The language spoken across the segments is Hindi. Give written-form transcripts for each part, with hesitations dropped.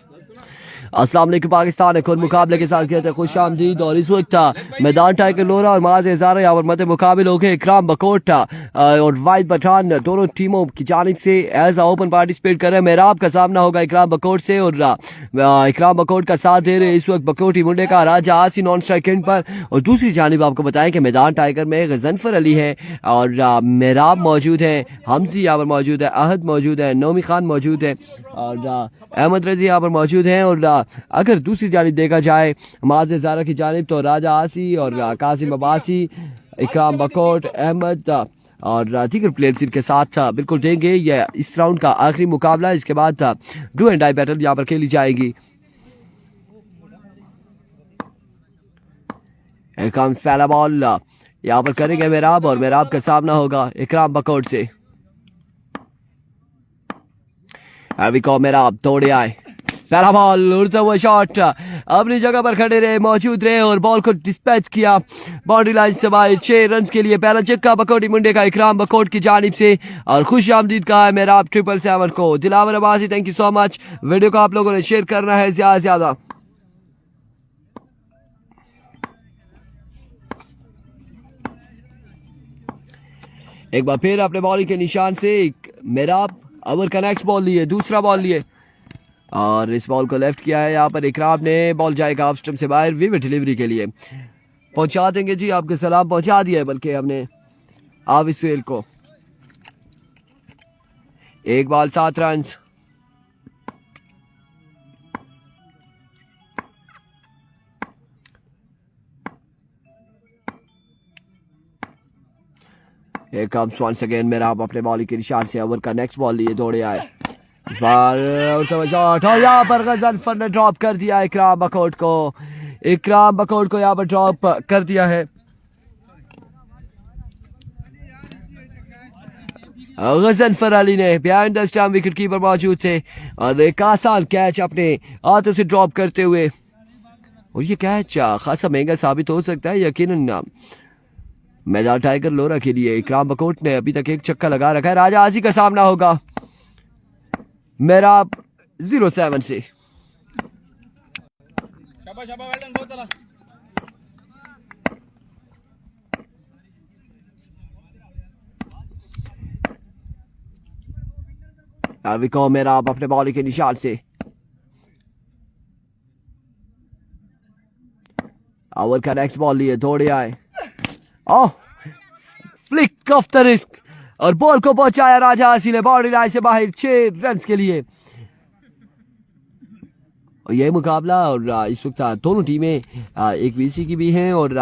अस्सलाम वालेकुम पाकिस्तान एक और मुकाबले के साथ कहते हैं खुश आमदीद। और इस वक्त मैदान टाइगर लोरा और महाज हजारा यहाँ पर मत मुकाबले हो गए। इकराम बकोट और वाहिद पठान दोनों टीमों की जानिब से एज ओपन पार्टिसिपेट कर रहे हैं। मेहराब का सामना होगा इकराम बकोट से और इकराम बकोट का साथ दे रहे इस वक्त बकोटी मुंडे का राजा आसी नॉन स्ट्राइक एंड पर। और दूसरी जानिब आपको बताएं कि मैदान टाइगर में गजनफर अली है और मेहराब मौजूद है, हमजी यहाँ पर मौजूद है, अहद मौजूद है, नोमी खान मौजूद है और अहमद रजी यहाँ पर मौजूद हैं। और अगर दूसरी जानिब देखा जाए महाज हजारा की जानिब तो राजा आसी और कासिम अब्बासी, इकराम बकोट, अहमद और दीगर प्लेयर्स इनके साथ बिल्कुल देंगे। ये इस राउंड का आखिरी मुकाबला है। इसके बाद डू एंड डाई बैटल यहाँ पर खेली जाएगी। इकराम पहला बॉल यहाँ पर करेंगे मेहराब और मेहराब का सामना होगा इकराम बकोट से। अभी को मेहराब तोड़े आए, पहला बॉल उड़ता हुआ शॉट, अपनी जगह पर खड़े रहे, मौजूद रहे और बॉल को डिस्पैच किया बाउंड्री लाइन से बाहर। 6 रन के लिए पहला चक्का बकोटी मुंडे का इकराम बकोट की जानिब से। और खुश आमदीद कहा है मेहराब 777 को। Dilawar Abbasi thank you so much. Video को आप लोगों ने शेयर करना है ज्यादा से ज्यादा। एक बार फिर अपने बॉलिंग के निशान से मेहराब ओवर का नेक्स्ट बॉल लिए, दूसरा बॉल लिए और इस बॉल को लेफ्ट किया है। यहाँ पर इकराम ने, बॉल जाएगा ऑफ स्टंप से बाहर विविड डिलीवरी के लिए। पहुंचा देंगे जी, आपके सलाम पहुंचा दिया है बल्कि हमने आप इस फेल को। 1 ball 7 run. Here comes once again मेरा आप अपने बॉलिंग के निशान से ओवर का नेक्स्ट बॉल लिए दौड़े आए। इस बार यहाँ पर गजनफर ने ड्रॉप कर दिया इकराम बकोट को। इकराम बकोट को यहाँ पर ड्रॉप कर दिया है। गजनफर अली ने behind the stump wicket keeper मौजूद थे और एक आसान कैच अपने हाथों से ड्रॉप करते हुए। और ये कैच खासा महंगा साबित हो सकता है यकीनन मैदान टाइगर लोरा के लिए। इकराम बकोट ने अभी तक 1 छक्का लगा रखा है। राजा आसी का सामना होगा मेहराब 07 से। अभी को मेहराब अपने बॉलिंग के निशान से ओवर का नेक्स्ट बॉल लिए दौड़े आए। ओह फ्लिक ऑफ द रिस्क और बॉल को पहुंचाया राजा आसी ने बाउंड्री लाइन से बाहर 6 रन के लिए। और यह मुकाबला और इस वक्त दोनों टीमें एक बीसी की भी हैं और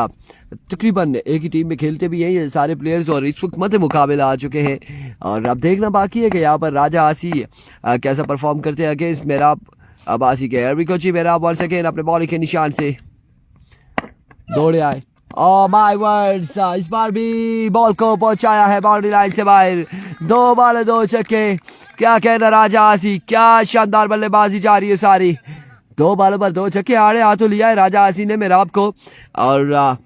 तकरीबन एक ही टीम में खेलते भी हैं ये सारे प्लेयर्स। और इस वक्त मध्य मुकाबला आ चुके हैं और अब देखना बाकी है कि यहाँ पर राजा आसी कैसा परफॉर्म करते हैं अगेंस्ट मेहराब अब्बासी के। अरबी कोची मेहराब बॉल सेकेंड अपने बॉलिंग के निशान से दौड़े आए। Oh my words, इस बार भी बॉल को पहुंचाया है बाउंड्री लाइन से बाहर। 2 बॉल 2 छक्के। क्या कहना राजा आसी, क्या शानदार बल्लेबाजी जा रही है सारी। 2 बॉल पर 2 छक्के आड़े हाथों लिया है राजा आसी ने मेहराब को और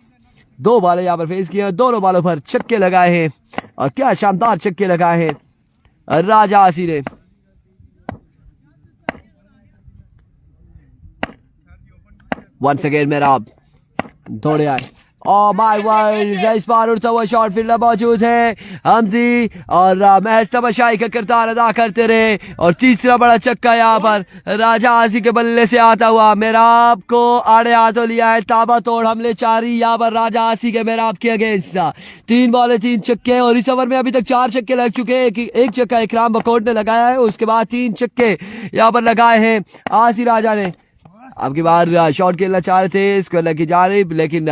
2 बॉल यहाँ पर फेस किए, दोनों बॉलों पर छक्के लगाए हैं और क्या शानदार छक्के लगाए हैं राजा आसी ने। वंस अगेन मेहराब दौड़े आए। Oh my words, इस बार उड़ता हुआ शॉट फील्डर मौजूद है हमजी और महज तमाशाई का किरदार अदा करते रहे। और तीसरा बड़ा छक्का यहाँ पर राजा आसी के बल्ले से आता हुआ मेहराब को आड़े हाथों लिया है। ताबा तोड़ हमले जारी यहाँ पर राजा आसी के मेहराब के अगेंस्ट। 3 बॉल 3 छक्के और इस ओवर में अभी तक 4 छक्के लग चुके हैं। एक छक्का इकराम बकोट ने लगाया है, उसके बाद 3 छक्के यहाँ पर लगाए हैं आसी राजा ने। अब की बार शॉट खेलना चाह रहे थे, इसको लगी जा रही लेकिन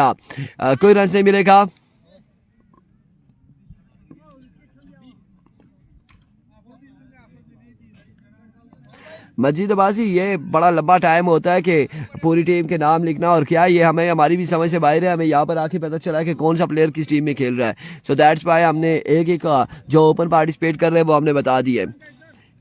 कोई रन नहीं मिलेगा। मस्जिदबाजी ये बड़ा लंबा टाइम होता है कि पूरी टीम के नाम लिखना और क्या ये हमें हमारी भी समझ से बाहर है। हमें यहाँ पर आके पता चला कि कौन सा प्लेयर किस टीम में खेल रहा है। सो दैट्स वाई हमने एक जो ओपन पार्टिसिपेट कर रहे हैं वो हमने बता दिए,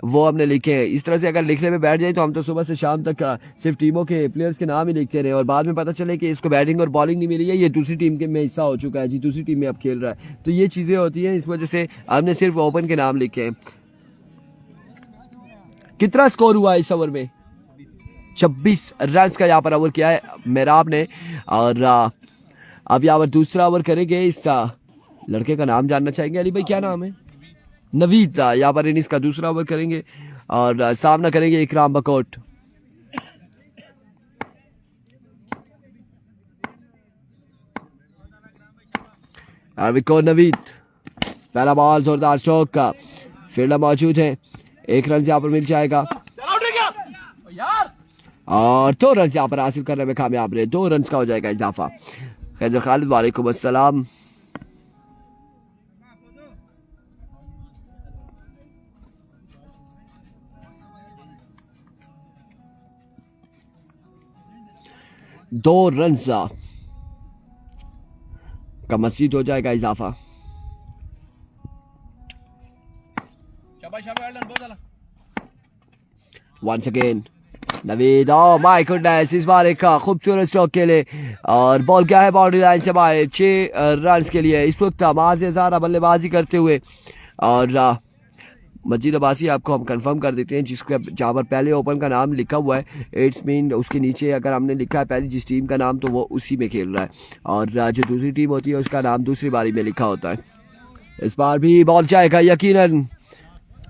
वो हमने लिखे हैं। इस तरह से अगर लिखने में बैठ जाए तो हम तो सुबह से शाम तक सिर्फ टीमों के प्लेयर्स के नाम ही लिखते रहे और बाद में पता चले कि इसको बैटिंग और बॉलिंग नहीं मिली है, ये दूसरी टीम के में हिस्सा हो चुका है जी, दूसरी टीम में अब खेल रहा है। तो ये चीज़ें होती हैं, इस वजह से हमने सिर्फ ओपन के नाम लिखे हैं। कितना स्कोर हुआ इस ओवर में? 26 रन्स का यहाँ पर ओवर किया है मेहराब ने। और अब यहाँ पर दूसरा ओवर करेंगे। इस लड़के का नाम जानना चाहेंगे अली भाई, क्या नाम है? नवीद। यहाँ पर इनिंग्स का दूसरा ओवर करेंगे और सामना करेंगे इकराम बकोट। नवीद, पहला बॉल जोरदार चौक का, फील्डर मौजूद है, 1 रन यहाँ पर मिल जाएगा और 2 रन यहाँ पर हासिल करने में कामयाब रहे। 2 रन का हो जाएगा इजाफा। खैजर खालिद वालेकुम अस्सलाम। दो रन का मजीद हो जाएगा इजाफा। Once again Naveed, oh my goodness, इस बार एक खूबसूरत स्ट्रोक के लिए और बॉल क्या है बाउंड्री लाइन से बाहर। 6 रन के लिए इस वक्त महाज हजारा बल्लेबाजी करते हुए। और मजीद अब्बासी आपको हम कंफर्म कर देते हैं, जिसके जहाँ पर पहले ओपन का नाम लिखा हुआ है इट्स मीन उसके नीचे अगर हमने लिखा है पहली जिस टीम का नाम तो वो उसी में खेल रहा है, और जो दूसरी टीम होती है उसका नाम दूसरी बारी में लिखा होता है। इस बार भी बॉल जाएगा यकीनन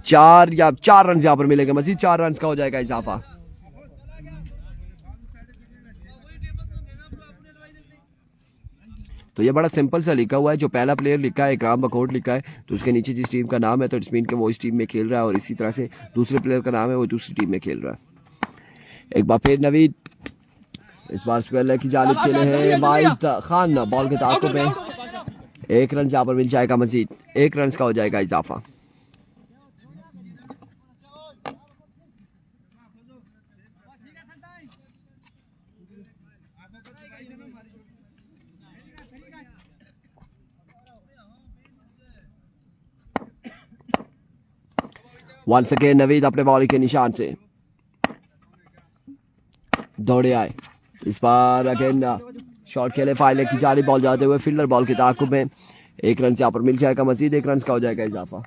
4 रन यहाँ पर मिलेंगे, मजीद 4 रन का हो जाएगा इजाफा। तो ये बड़ा सिंपल सा लिखा हुआ है, जो पहला प्लेयर लिखा है इकराम बकोट लिखा है तो उसके नीचे जिस टीम का नाम है तो इट्स मीन के वो इस टीम में खेल रहा है, और इसी तरह से दूसरे प्लेयर का नाम है वो दूसरी टीम में खेल रहा है। एक बार फिर नवीद, इस बार स्क्वायर की जानिब खेले हैं वाहिद खान, बॉल के ताक़ुब में 1 रन यहाँ पर मिल जाएगा, मजीद 1 रन का हो जाएगा इजाफा। वंस अगेन नवीद अपने बॉल के निशान से दौड़े आए। इस बार अगेन शॉट खेले फाइल की जारी, बॉल जाते हुए फील्डर बॉल के ताक़ुब में 1 रन यहाँ पर मिल जाएगा, मजीद 1 रन का हो जाएगा इजाफा।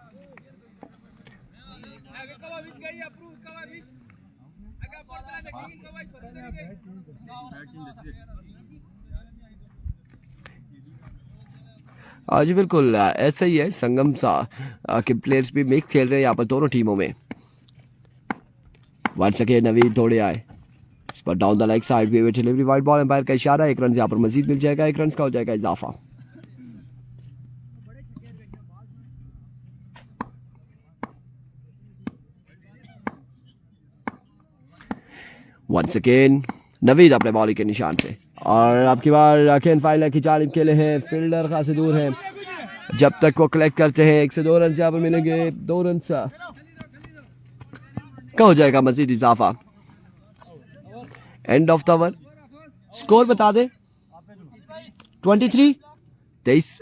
जी बिल्कुल ऐसा ही है, संगम सा के प्लेयर्स भी मिक्स खेल रहे हैं यहाँ पर दोनों टीमों में। वंस अगेन नवीद दौड़े आए, इस पर डाउन द लेग साइड पे डिलीवरी, वाइड बॉल, एम्पायर का इशारा, 1 रन यहाँ पर मजीद मिल जाएगा, 1 रन का हो जाएगा इजाफा। वंस अगेन नवीद अपने बॉल के निशान से, और आपकी बार अकेन फाइनल की जानिब खेले हैं, फील्डर खासे दूर है, जब तक वो कलेक्ट करते हैं 1 से 2 रन यहाँ पर मिलेंगे, 2 रन का हो जाएगा मजीद इजाफा। End of the over score बता दे। 23 23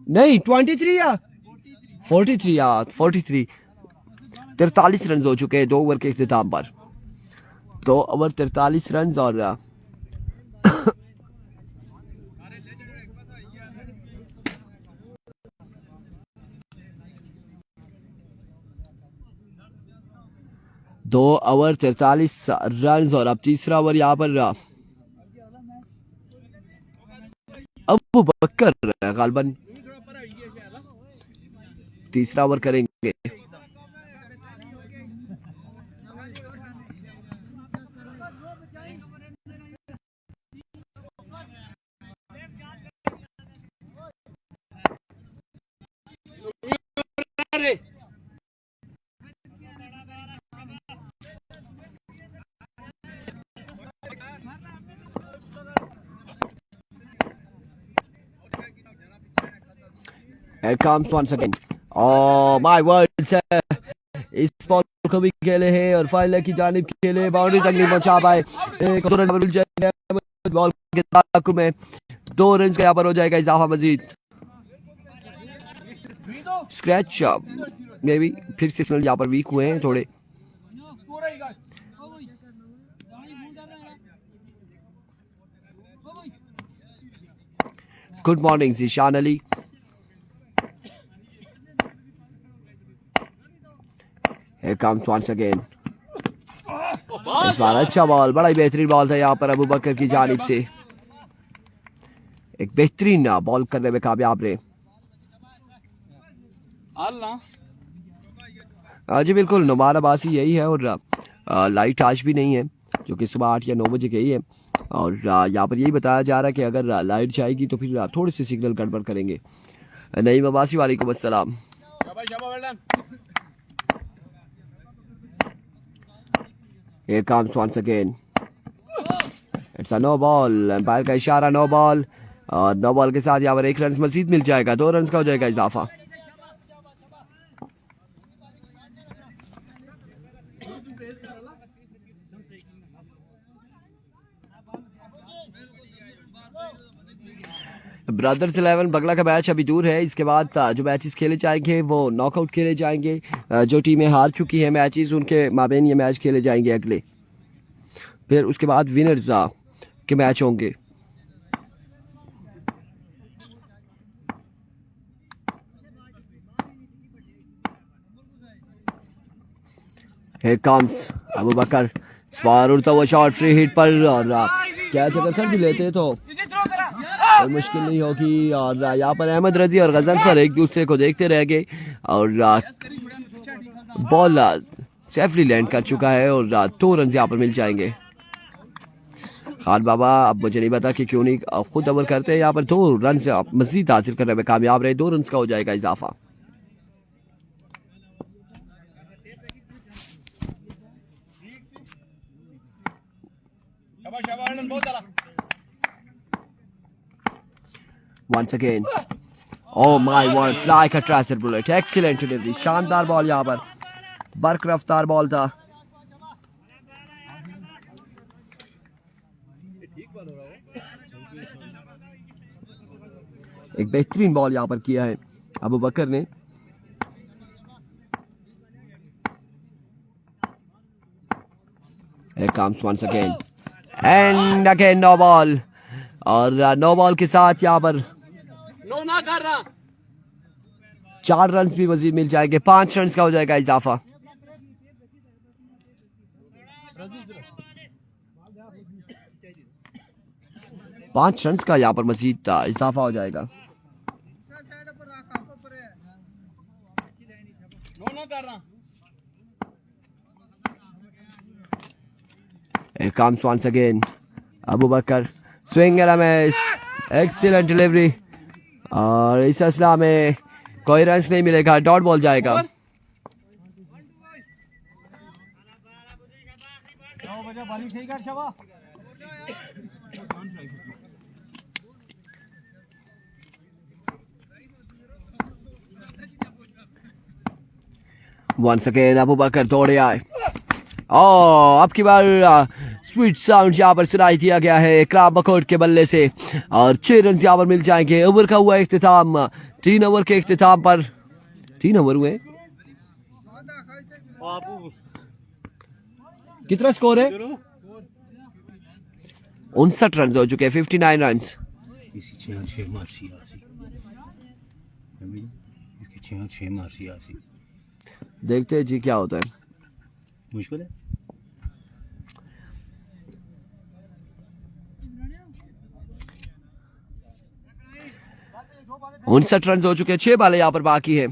नहीं 23 या 43 या 43 43 रन हो चुके हैं 2 ओवर के इख्तिताम पर। 2 ओवर 43 रन और 2 ओवर 43 रन और अब तीसरा ओवर यहाँ पर अबू बकर गालबन तीसरा ओवर करेंगे। Here comes once again. Oh my word! इस बॉल को भी खेले हैं और फाइनल की जानिब खेले, बाउंड्री तक नहीं पहुंचा पाए, बॉल के ताक़ुब में 2 रन का यहाँ पर हो जाएगा इजाफा, मजीद स्क्रैच में भी फिर से सिग्नल यहाँ पर वीक हुए हैं थोड़े। Good morning Zeeshan Ali. Here comes once again. इस बार अच्छा बॉल, बड़ा ही बेहतरीन बॉल था यहाँ पर अबू बकर की जानिब से, एक बेहतरीन बॉल करने में कामयाब रहे। जी बिल्कुल, नुमारा बासी यही है और लाइट आज भी नहीं है, जो कि सुबह 8 या 9 बजे गई है। और यहाँ पर यही बताया जा रहा है कि अगर लाइट जाएगी तो फिर थोड़ी सी सिग्नल गड़बड़ करेंगे। नईम अब्बासी वालेकुम अस्सलाम। Here comes once again. It's a no ball. Umpire का इशारा नो बॉल, और नो बॉल के साथ यहाँ पर 1 रन मजीद मिल जाएगा, 2 रन का हो जाएगा इजाफा। ब्रदर्स 11 बगला का मैच अभी दूर है। इसके बाद जो मैचेस खेले जाएंगे वो नॉकआउट खेले जाएंगे। जो टीमें हार चुकी हैं मैचेस उनके माबेन ये मैच खेले जाएंगे अगले, फिर उसके बाद विनर्स के मैच होंगे। Here comes अबू बकर, स्पार उड़ता हुआ शॉट फ्री हिट पर, और कैच अगर कर भी लेते तो कोई मुश्किल नहीं होगी। और यहाँ पर अहमद रजी और गजनफर एक दूसरे को देखते रह गए और बॉल सेफली लैंड कर चुका है और 2 रन यहाँ पर मिल जाएंगे। खान बाबा अब मुझे नहीं पता कि क्यों नहीं खुद ओवर करते हैं, यहाँ पर 2 रन से मजीद हासिल करने में कामयाब रहे, 2 रन का हो जाएगा इजाफा। Once again, oh my word, like a tracer bullet, excellent delivery, शानदार बॉल, यहाँ पर बर्क रफ्तार बॉल था। एक बेहतरीन बॉल यहाँ पर किया है अबू बकर ने। Here comes once again and again no ball, और नो बॉल के साथ यहाँ पर 4 रन भी मजीद मिल जाएंगे, 5 रन का हो जाएगा इजाफा। पांच रन का यहाँ पर मजीद इजाफा हो जाएगा। Here comes once again Abu Bakr, swing and a miss, excellent delivery, और इस असला में कोई रन नहीं मिलेगा, डॉट बॉल जाएगा। Once again अबू बकर दौड़े आए, अब की बार स्वीट साउंड यहाँ पर सुनाई दिया गया है इकराम बकोट के बल्ले से, और 6 रन यहाँ पर मिल जाएंगे। ओवर का हुआ इख्तिताम, 3 ओवर के इख्तिताम पर 3 ओवर हुए। कितना स्कोर है? 59 रन हो चुके हैं, 59 रन। देखते हैं जी क्या होता है। मुश्किल है। 59 रन हो चुके हैं, 6 बालें यहाँ पर बाकी है।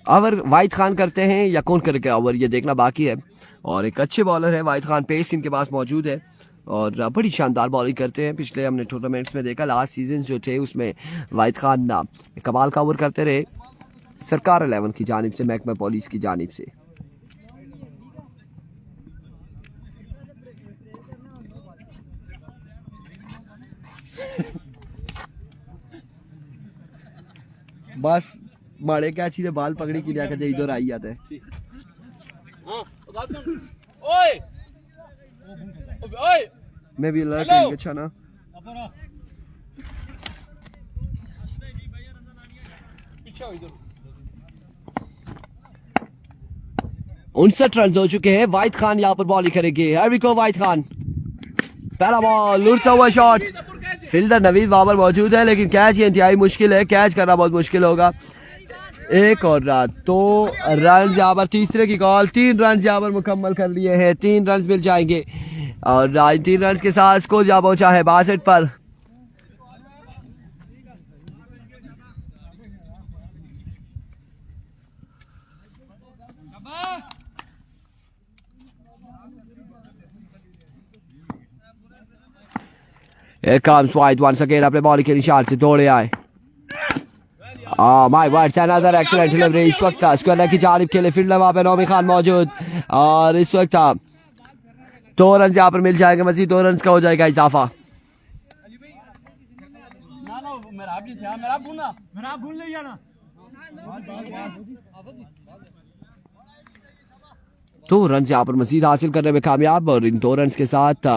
ओवर वाहिद खान करते हैं या कौन करेगा ओवर, ये देखना बाकी है। और एक अच्छे बॉलर है वाहिद खान, पेस इनके पास मौजूद है और बड़ी शानदार बॉलिंग करते हैं। पिछले हमने टूर्नामेंट्स में देखा, लास्ट सीजन जो थे उसमें वाहिद खान कमाल का ओवर करते रहे, सरकार 11 की जानिब से, महकमा पुलिस की जानिब से। बस मारे क्या चीज़ बाल पकड़ी की जाकर इधर आई जाता है। मैं भी लड़का अच्छा ना। उनसठ रन हो चुके हैं। वाहिद खान यहाँ पर बॉलिंग करेंगे। वाहिद खान, पहला बॉल, उड़ता हुआ शॉट, फील्डर नवीद बाबर मौजूद है लेकिन कैच ये इंतहाई मुश्किल है, कैच करना बहुत मुश्किल होगा। एक और 2 रन यहाँ पर तीसरे की कॉल। 3 रन यहाँ पर मुकम्मल कर लिए हैं, 3 रन मिल जाएंगे और 3 रन के साथ स्कोर यहाँ पहुंचा है 62 पर। Ikram Wahid once again अपने बॉल के निशान से दौड़े आए। My words another excellent delivery. इस वक्त स्क्वायर की जानिब के लिए फील्डर वहां पे नौमी खान मौजूद और इस वक्त 2 रन यहाँ पर मिल जाएंगे, मजीद 2 रन का हो जाएगा इजाफा। दो रन यहाँ पर मजीद हासिल करने में कामयाब और इन 2 रन के साथ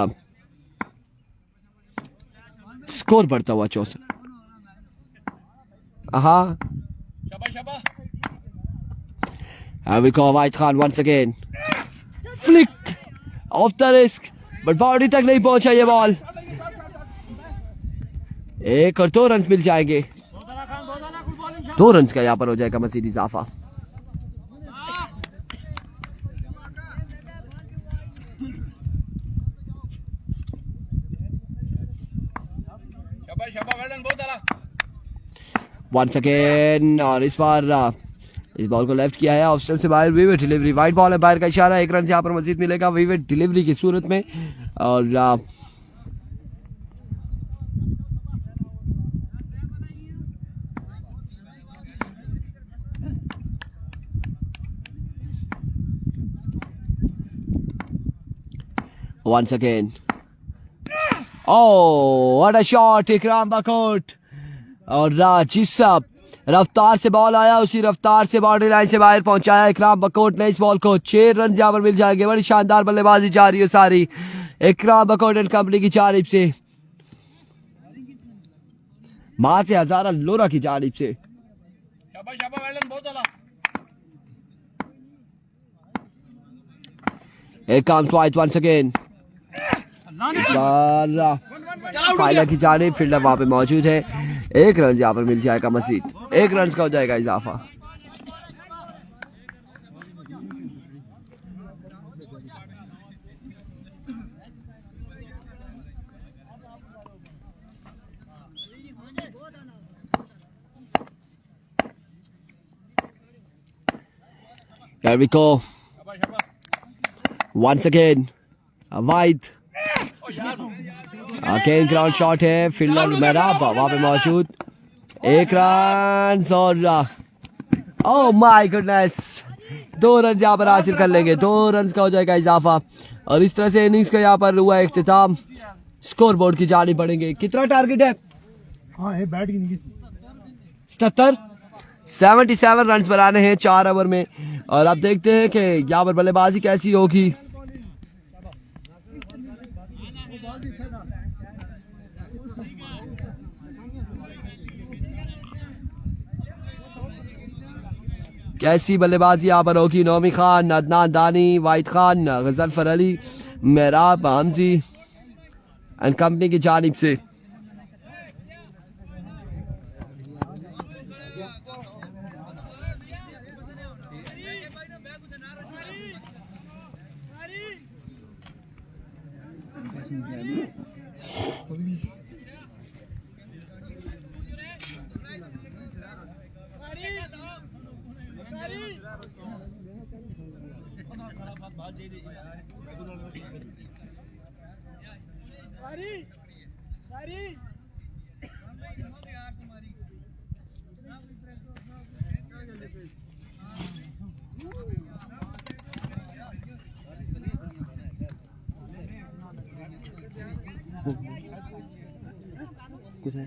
स्कोर बढ़ता हुआ 64। And we call Wahid Khan once again. Flick off the risk, but boundary तक नहीं पहुंचा ये बॉल। 1 और 2 रन मिल जाएंगे, 2 रन का यहाँ पर हो जाएगा मजीद इजाफा। Once again और इस बार इस बॉल को लेफ्ट किया है ऑफ स्टंप से बाहर। विविड डिलीवरी, वाइड बॉल है, बाहर का इशारा। 1 रन यहाँ पर मजीद मिलेगा विविड डिलीवरी की सूरत में। और once again, oh what a shot, इकराम बकोट। और जिस रफ्तार से बॉल आया उसी रफ्तार से बाउंड्री लाइन से बाहर पहुंचाया इकराम बकोट ने इस बॉल को। 6 रन यहाँ पर मिल जाएंगे। बड़ी शानदार बल्लेबाजी जा रही है सारी इकराम बकोट एंड कंपनी की जानिब से, मां से हजारा लोरा की जानिब से। इकराम वाहिद वंस अगेन, फाइनल की जानिब फील्डर वहां पे मौजूद है। 1 रन यहाँ पर मिल जाएगा मजीद, 1 रन का हो जाएगा इजाफा। There we go. Once again, Wahid. Again ground shot है, फील्डर मेरा वहां पे मौजूद। 1 रन और ओह माय गुडनेस, 2 रन यहाँ पर हासिल कर लेंगे, 2 रन का हो जाएगा इजाफा। और इस तरह से इनिंग्स का यहाँ पर हुआ इख्तिताम। स्कोर बोर्ड की जानिब बढ़ेंगे। कितना टारगेट है? 77 रन बनाने हैं 4 ओवर में। और अब देखते हैं कि यहाँ पर बल्लेबाजी कैसी होगी। कैसी बल्लेबाजी यहाँ पर होगी। नौमी खान, अदनान दानी, वाहिद खान, गजलफर अली, मेहराब हमजी एंड कंपनी की जानिब से। कुछ है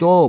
2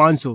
500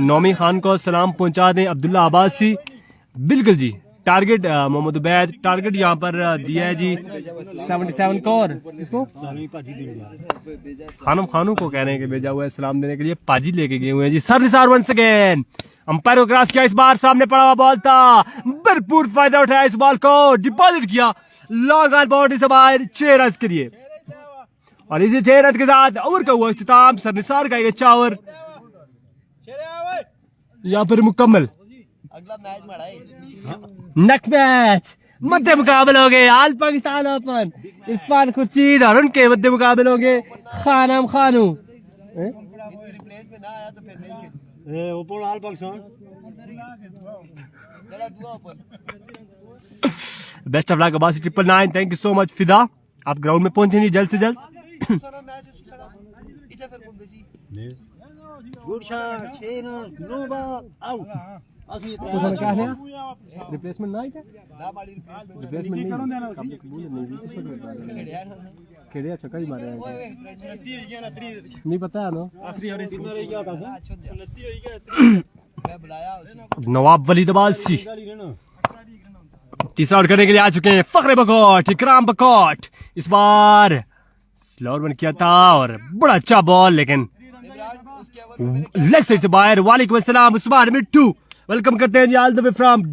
नौमी खान को सलाम पहुंचा दें। अब्दुल्ला अब्बासी, बिल्कुल जी। टारगेट मोहम्मद उबैद, टारगेट यहाँ पर दिया है जी 77 को। और इसको खानों को कह रहे हैं कि भेजा हुआ है सलाम देने के लिए, पाजी लेके गए हुए हैं जी। सर वंस अगेन, अंपायर को क्रॉस किया, इस बार सामने पड़ा हुआ बॉल था, भरपूर फायदा उठाया इस बॉल को, डिपॉजिट किया लॉन्ग ऑन बाउंड्री से बाहर 6 रन के लिए। और इसी 6 रन के साथ ओवर का हुआ इख्तिताम। सरनिसार का एक अच्छा ओवर यहाँ पर मुकम्मल। नेक्स्ट मैच मध्य मुकाबले हो गए, आज पाकिस्तान ओपन इरफान खुर्शीद और उनके मध्य मुकाबले हो गए खानम खानू। Best of luck Abbasi 999, thank you so much फिदा। आप ग्राउंड में पहुंचेंगे जल्द से जल्द। रिप्लेसमेंट ना रिप्लेसमेंट नहीं छक्का ही मारे नहीं पता है ना। नवाब वलीद अब्बासी तीसरा आउट करने के लिए आ चुके हैं। फखरे बकोट, इकराम बकोट इस बार स्लोअर बन किया था और बड़ा अच्छा बॉल, लेकिन लेग साइड से बाहर। वालेकुम अस्सलाम उस्मान मिट्टू, वेलकम करते हैं जी all the way from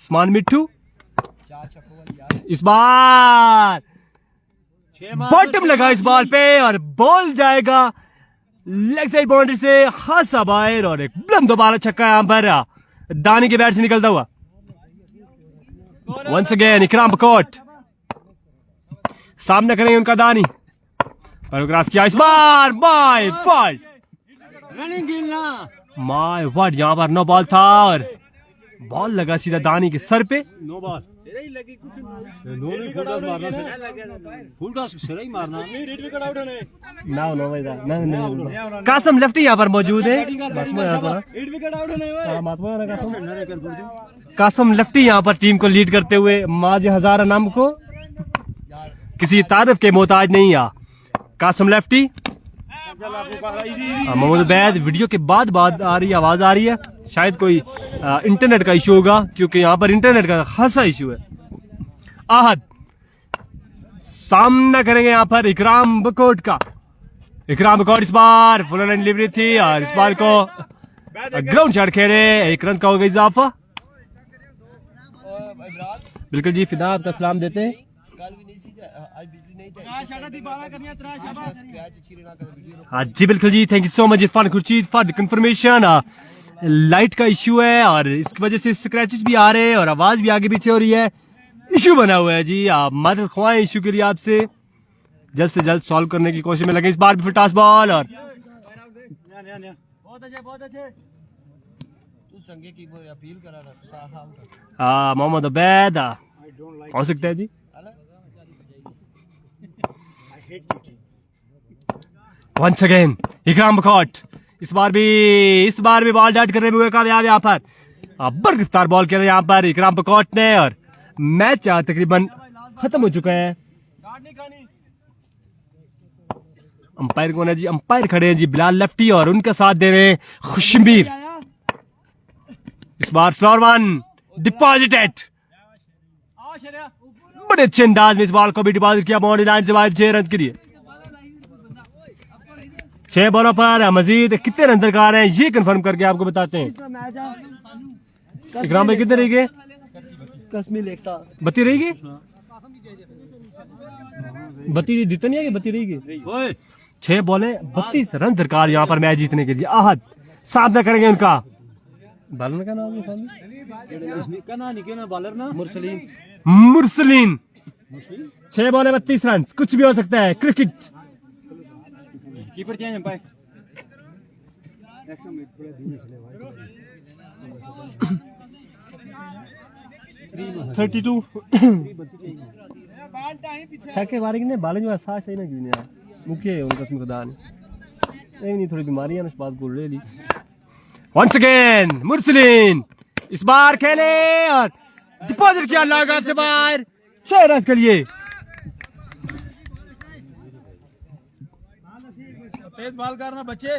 Usman Mittu इस बार बॉटम लगा इस बॉल पे और बॉल जाएगा लेग साइड बाउंड्री से खासा बाहर और एक बुलंद दोबारा छक्का यहाँ पर दानी के बैट से निकलता हुआ। वंस अगेन इकराम बकोट सामने करेंगे उनका दानी और क्रॉस किया इस बार माय फॉल्ट माय व्हाट। यहाँ पर नो बॉल था और बॉल लगा सीधा दानी के सर पे। नो बॉल कासम लेफ्टी यहाँ पर मौजूद है। कासम लेफ्टी यहाँ पर टीम को लीड करते हुए माज हजारा नाम को किसी तारीफ के मोहताज नहीं आ। कासम लेफ्टी, मोहम्मद उबैद। वीडियो के बाद आ रही है, आवाज आ रही है, शायद कोई इंटरनेट का इशू होगा क्योंकि यहाँ पर इंटरनेट का खासा इशू है। आहद सामना करेंगे यहाँ पर इकराम बकोट का। इकराम बकोट इस बार फुल रन डिलीवरी थी और इस बार को ग्राउंड शॉट खेले, 1 रन का हो गया इजाफा। बिल्कुल जी फिदा, आपका सलाम देते हैं। हाँ जी बिल्कुल जी, thank you so much Irfan Khurshid for the confirmation. Light का इशू है और इसकी वजह से स्क्रैचेस भी आ रहे हैं और आवाज भी आगे पीछे हो रही है, इशू बना हुआ है जी। आप मदद ख्वाएं इशू के लिए, आपसे जल्द से जल्द सॉल्व करने की कोशिश में लगे। इस बार भी फिर टॉस बॉल और मोहम्मद उबैद हो सकता है जी। वंस अगेन इकराम बकोट इस बार भी बॉल डॉट करने में हुए कामयाब। यहाँ पर बरगिफ्तार बॉल किया यहाँ पर इकराम बकोट ने और मैच तकरीबन खत्म हो चुका है। अंपायर कौन है जी? अंपायर खड़े हैं जी बिलाल लेफ्टी और उनका साथ दे रहे हैं खुशमीर। इस बार स्लोअर वन डिपॉजिटेड, बड़े अच्छे अंदाज में इस बॉल को भी डिपॉजिट किया बाउंड्री लाइन से बाहर 6 रन के लिए। 6 बॉलों पर मजीद कितने रन दरकार हैं ये कंफर्म करके आपको बताते हैं। इकराम भाई कितने रह गए? 32 रहेगी, 32 जीतने नहीं है, 32 रहेगी। 6 बॉलें 32 रन दरकार यहाँ पर मैच जीतने के लिए। आहद सामना करेंगे उनका बॉलर का नाम मुरसलीन। 6 बॉलें 32 रन, कुछ भी हो सकता है क्रिकेट। कीपर चेंज है 32 छक्के मारे कि बाले जो साथ सही ना क्यों नहीं मुख्य उनका इसमें खुदा नहीं थोड़ी बीमारी है ना, बात बोल रही ली। वंस अगेन मुरसलीन इस बार खेले और डिपॉजिट किया लॉन्ग से बाहर 6 रन के लिए। तेज बॉल करना बच्चे,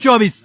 24.